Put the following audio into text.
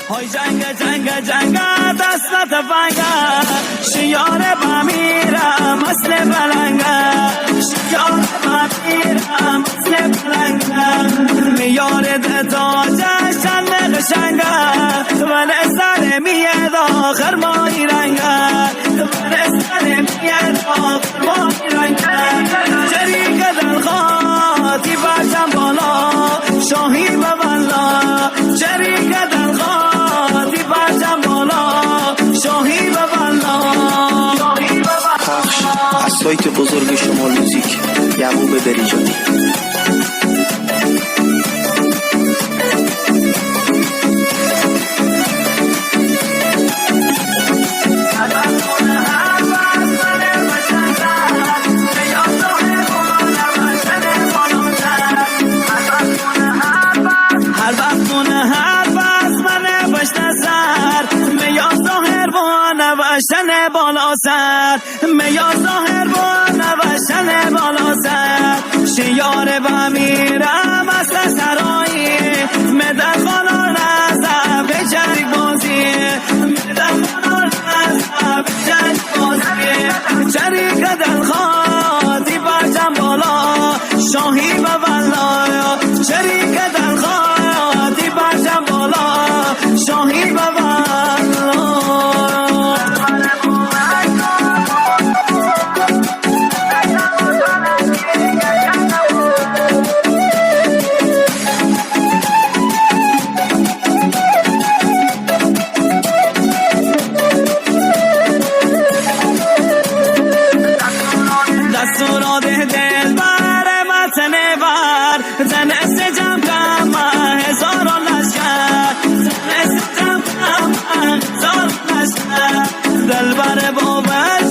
های جنگ دست تفنگه شیار بمیرم مثل بلنگه شیار بمیرم مثل بلنگه میار تاجش چند قشنگه من سر میاد آخر مایی رنگه من سر میاد آخر مایی رنگه شریک دلخواتی باشم بالا شاهی ببلا شریک دلخواتی باشم بالا شاهی ببلا پخش از سایت بزرگ شمال موزیک یعقوب بریجانی. نوشتن بالا سر میاد ظاهر با نوشتن بالا سر شیار بمیرم از سرایی مدر خانا رزه به جنگ بازی مدر خانا رزه به جنگ بازی شریک دلخواتی باشم بالا شاهی و والله شریک دلخواتی باشم بالا شاهی و والله دلبر بابا